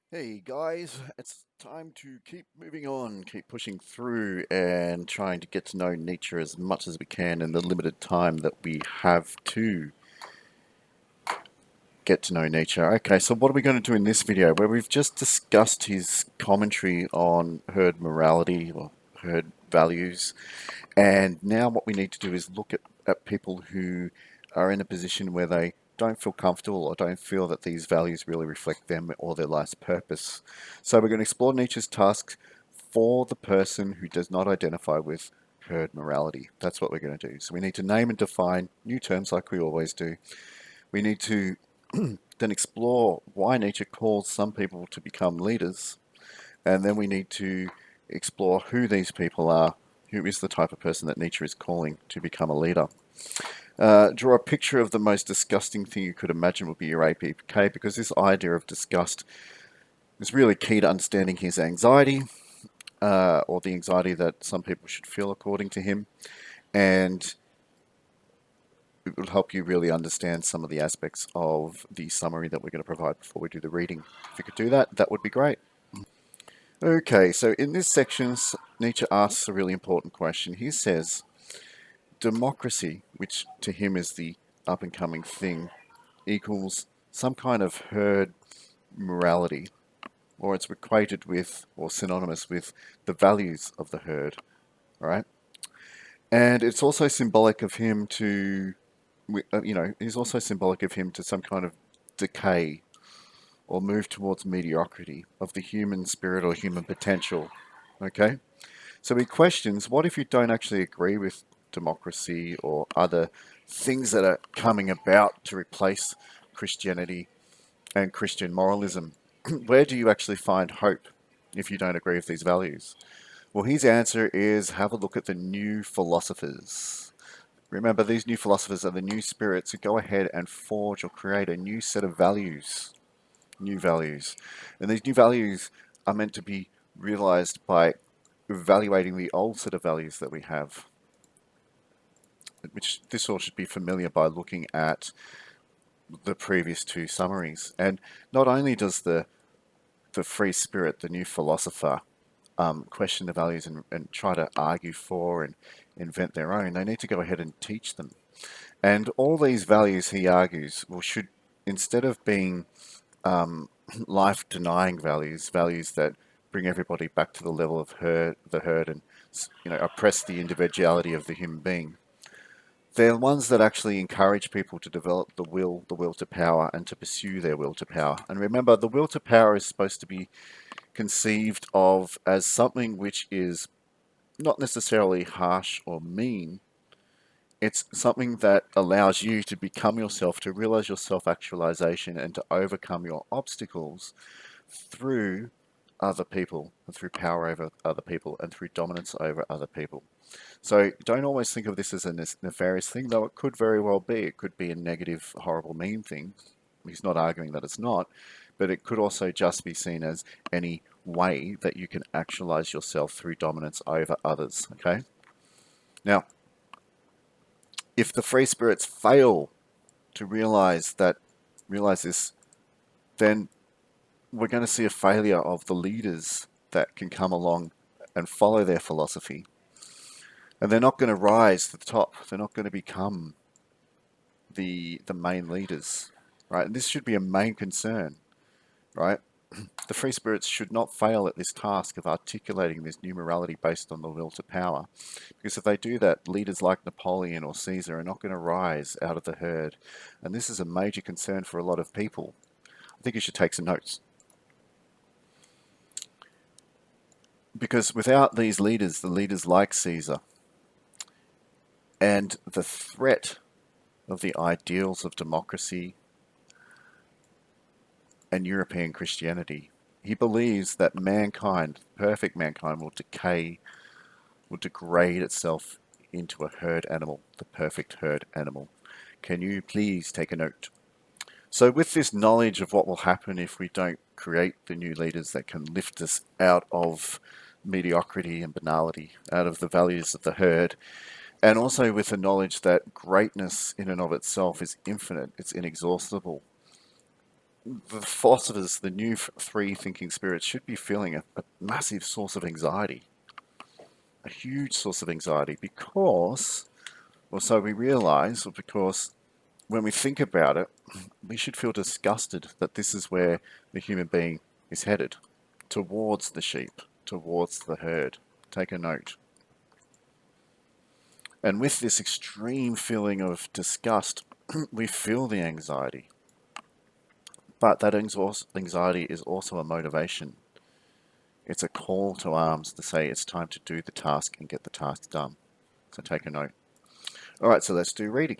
Hey guys, it's time to keep moving on, keep pushing through and trying to get to know nature as much as we can in the limited time that we have to get to know nature. Okay, so what are we going to do in this video where we've just discussed his commentary on herd morality or herd values, and now what we need to do is look at people who are in a position where they don't feel comfortable or don't feel that these values really reflect them or their life's purpose. So we're going to explore Nietzsche's tasks for the person who does not identify with herd morality. That's what we're going to do. So we need to name and define new terms like we always do. We need to then explore why Nietzsche calls some people to become leaders, and then we need to explore who these people are, who is the type of person that Nietzsche is calling to become a leader. Draw a picture of the most disgusting thing you could imagine would be your APK, because this idea of disgust is really key to understanding his anxiety, or the anxiety that some people should feel according to him, and it will help you really understand some of the aspects of the summary that we're going to provide before we do the reading. If you could do that, that would be great. Okay, so in this section, Nietzsche asks a really important question. He says, democracy, which to him is the up and coming thing, equals some kind of herd morality, or it's equated with or synonymous with the values of the herd, right? And it's also symbolic of him to, he's also symbolic of him to some kind of decay or move towards mediocrity of the human spirit or human potential, okay? So he questions, what if you don't actually agree with democracy or other things that are coming about to replace Christianity and Christian moralism? Where do you actually find hope if you don't agree with these values? Well, his answer is have a look at the new philosophers. Remember, these new philosophers are the new spirits who go ahead and forge or create a new set of values, new values. And these new values are meant to be realized by evaluating the old set of values that we have, which this all should be familiar by looking at the previous two summaries. And not only does the free spirit, the new philosopher, question the values and try to argue for and invent their own, they need to go ahead and teach them. And all these values, he argues, well, should, instead of being life-denying values, values that bring everybody back to the level of the herd, and oppress the individuality of the human being, they're ones that actually encourage people to develop the will to power, and to pursue their will to power. And remember, the will to power is supposed to be conceived of as something which is not necessarily harsh or mean. It's something that allows you to become yourself, to realize your self-actualization, and to overcome your obstacles through other people, and through power over other people, and through dominance over other people. So don't always think of this as a nefarious thing, though it could very well be. It could be a negative, horrible, mean thing. He's not arguing that it's not, but it could also just be seen as any way that you can actualize yourself through dominance over others. Okay? Now, if the free spirits fail to realize this, then we're going to see a failure of the leaders that can come along and follow their philosophy. And they're not going to rise to the top. They're not going to become the main leaders, right? And this should be a main concern, right? The free spirits should not fail at this task of articulating this new morality based on the will to power. Because if they do that, leaders like Napoleon or Caesar are not going to rise out of the herd. And this is a major concern for a lot of people. I think you should take some notes. Because without these leaders, the leaders like Caesar, and the threat of the ideals of democracy and European Christianity, he believes that mankind, perfect mankind, will decay, will degrade itself into a herd animal, the perfect herd animal. Can you please take a note? So with this knowledge of what will happen if we don't create the new leaders that can lift us out of mediocrity and banality, out of the values of the herd, and also with the knowledge that greatness in and of itself is infinite, it's inexhaustible, the philosophers, the new free thinking spirits, should be feeling a massive source of anxiety, a huge source of anxiety, because, or so we realize, or because when we think about it, we should feel disgusted that this is where the human being is headed, towards the sheep, towards the herd. Take a note. And with this extreme feeling of disgust, we feel the anxiety. But that anxiety is also a motivation. It's a call to arms to say it's time to do the task and get the task done. So take a note. All right, so let's do reading.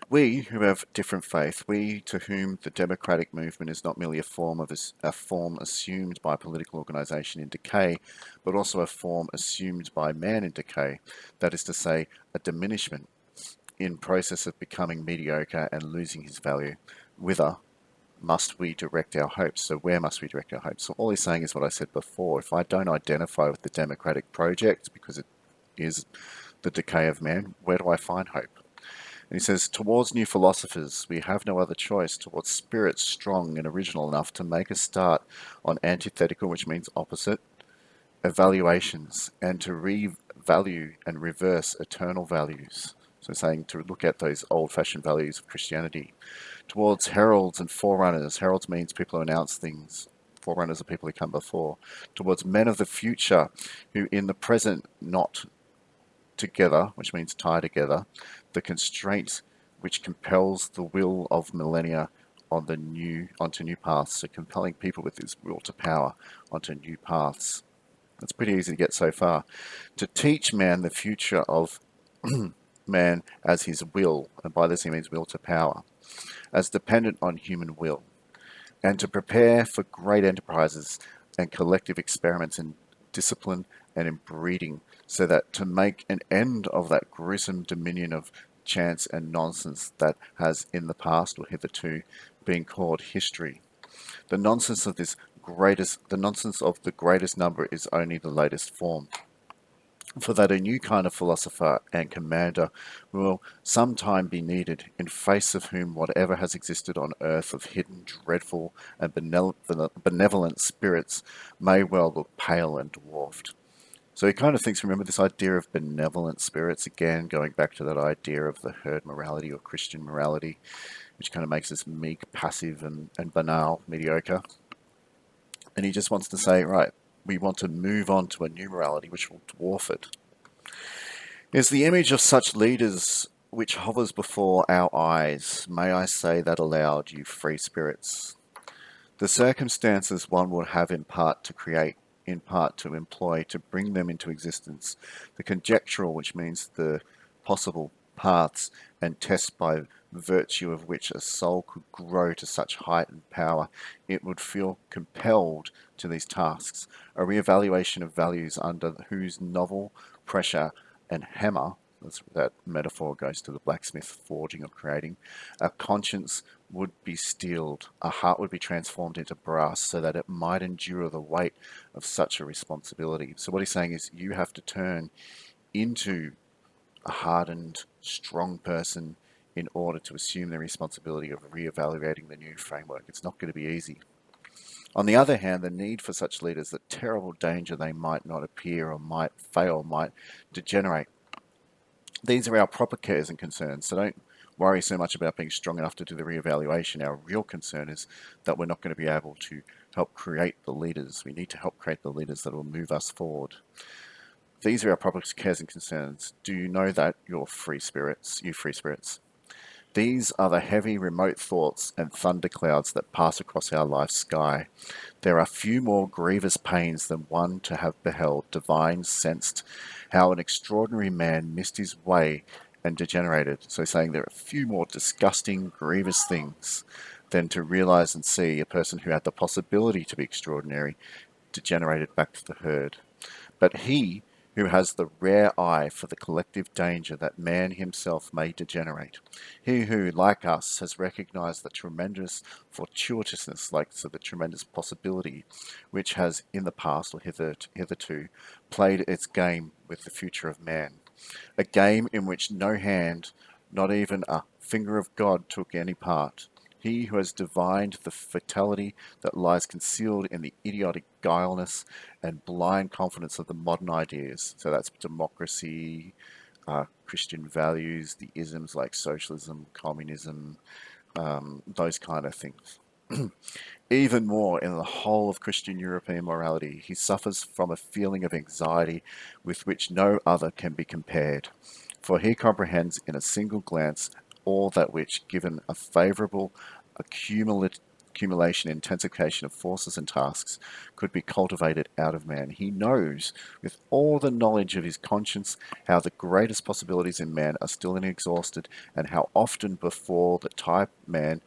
We who have different faith, we to whom the democratic movement is not merely a form assumed by political organisation in decay, but also a form assumed by man in decay, that is to say, a diminishment in process of becoming mediocre and losing his value, whither must we direct our hopes? So where must we direct our hopes? So all he's saying is what I said before. If I don't identify with the democratic project because it is the decay of man, where do I find hope? And he says, towards new philosophers, we have no other choice, towards spirits strong and original enough to make a start on antithetical, which means opposite, evaluations, and to revalue and reverse eternal values. So saying to look at those old-fashioned values of Christianity. Towards heralds and forerunners, heralds means people who announce things. Forerunners are people who come before. Towards men of the future, who in the present not together, which means tie together, the constraint which compels the will of millennia onto new paths. So compelling people with this will to power onto new paths. It's pretty easy to get so far. To teach man the future of man as his will, and by this he means will to power, as dependent on human will, and to prepare for great enterprises and collective experiments in discipline and in breeding, so that to make an end of that gruesome dominion of chance and nonsense that has in the past or hitherto been called history. The nonsense of the greatest number is only the latest form. For that a new kind of philosopher and commander will sometime be needed, in face of whom whatever has existed on earth of hidden, dreadful, and benevolent spirits may well look pale and dwarfed. So he kind of thinks, remember this idea of benevolent spirits, again, going back to that idea of the herd morality or Christian morality, which kind of makes us meek, passive, and banal, mediocre. And he just wants to say, right, we want to move on to a new morality which will dwarf it. Is the image of such leaders which hovers before our eyes. May I say that aloud, you free spirits? The circumstances one would have in part to create, in part to employ, to bring them into existence. The conjectural, which means the possible paths and tests by virtue of which a soul could grow to such height and power, it would feel compelled to these tasks. A re-evaluation of values under whose novel pressure and hammer, that metaphor goes to the blacksmith forging or creating, a conscience would be steeled, a heart would be transformed into brass so that it might endure the weight of such a responsibility. So what he's saying is you have to turn into a hardened, strong person in order to assume the responsibility of re-evaluating the new framework. It's not going to be easy. On the other hand, the need for such leaders, the terrible danger they might not appear or might fail, might degenerate. These are our proper cares and concerns, so don't worry so much about being strong enough to do the re-evaluation. Our real concern is that we're not going to be able to help create the leaders. We need to help create the leaders that will move us forward. These are our proper cares and concerns. Do you know that, you free spirits? These are the heavy, remote thoughts and thunderclouds that pass across our life's sky. There are few more grievous pains than one to have beheld, divined, sensed, how an extraordinary man missed his way and degenerated. So saying there are few more disgusting, grievous things than to realize and see a person who had the possibility to be extraordinary degenerated back to the herd. But he who has the rare eye for the collective danger that man himself may degenerate, he who, like us, has recognized the tremendous fortuitousness, like so the tremendous possibility, which has in the past or hitherto played its game with the future of man, a game in which no hand, not even a finger of God, took any part. He who has divined the fatality that lies concealed in the idiotic guileless and blind confidence of the modern ideas. So that's democracy, Christian values, the isms like socialism, communism, those kind of things. Even more, in the whole of Christian European morality, he suffers from a feeling of anxiety with which no other can be compared, for he comprehends in a single glance all that which, given a favourable accumulation and intensification of forces and tasks, could be cultivated out of man. He knows, with all the knowledge of his conscience, how the greatest possibilities in man are still inexhausted, and how often before the type man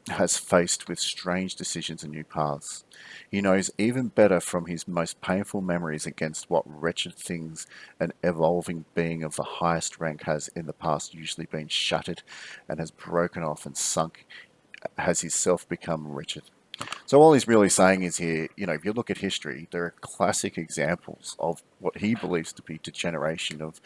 has faced with strange decisions and new paths. He knows even better from his most painful memories against what wretched things an evolving being of the highest rank has in the past usually been shattered and has broken off and sunk, has his self become wretched. So all he's really saying is here, if you look at history, there are classic examples of what he believes to be degeneration of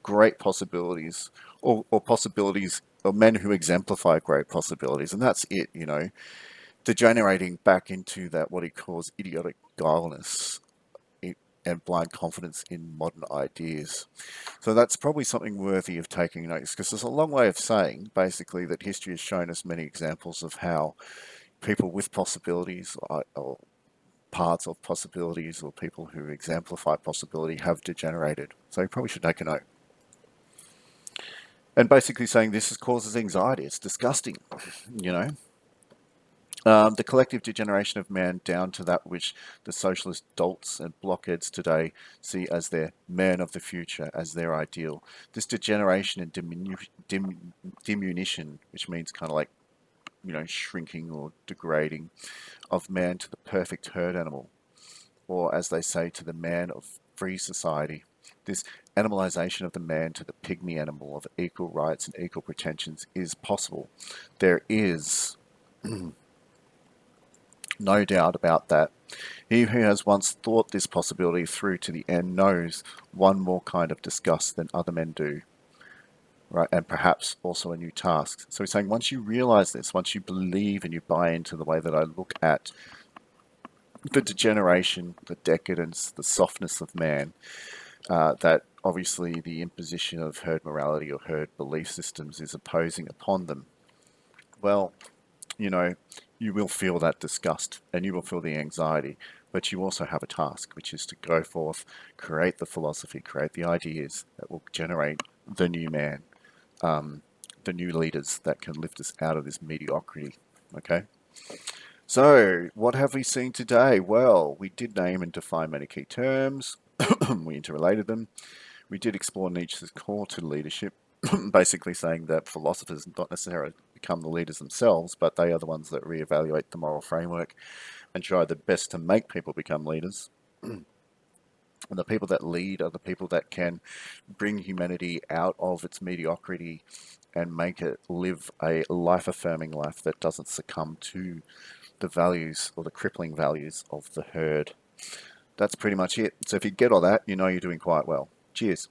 great possibilities, or possibilities, or men who exemplify great possibilities. And that's it, degenerating back into that, what he calls idiotic guilelessness and blind confidence in modern ideas. So that's probably something worthy of taking notice, because there's a long way of saying, basically, that history has shown us many examples of how people with possibilities, or parts of possibilities, or people who exemplify possibility have degenerated. So you probably should take a note. And basically saying this causes anxiety. It's disgusting, you know. The collective degeneration of man down to that which the socialist dolts and blockheads today see as their man of the future, as their ideal. This degeneration and diminution, which means kind of like, shrinking or degrading of man to the perfect herd animal, or as they say, to the man of free society. This animalization of the man to the pygmy animal of equal rights and equal pretensions is possible. There is no doubt about that. He who has once thought this possibility through to the end knows one more kind of disgust than other men do, right? And perhaps also a new task. So he's saying once you realize this, once you believe and you buy into the way that I look at the degeneration, the decadence, the softness of man, that obviously the imposition of herd morality or herd belief systems is opposing upon them, well, you know, you will feel that disgust and you will feel the anxiety, but you also have a task, which is to go forth, create the philosophy, create the ideas that will generate the new man, the new leaders that can lift us out of this mediocrity. Okay? So, what have we seen today? Well, we did name and define many key terms. We interrelated them. We did explore Nietzsche's call to leadership, basically saying that philosophers don't necessarily become the leaders themselves, but they are the ones that reevaluate the moral framework and try their best to make people become leaders. And the people that lead are the people that can bring humanity out of its mediocrity and make it live a life-affirming life that doesn't succumb to the values or the crippling values of the herd. That's pretty much it. So if you get all that, you know you're doing quite well. Cheers.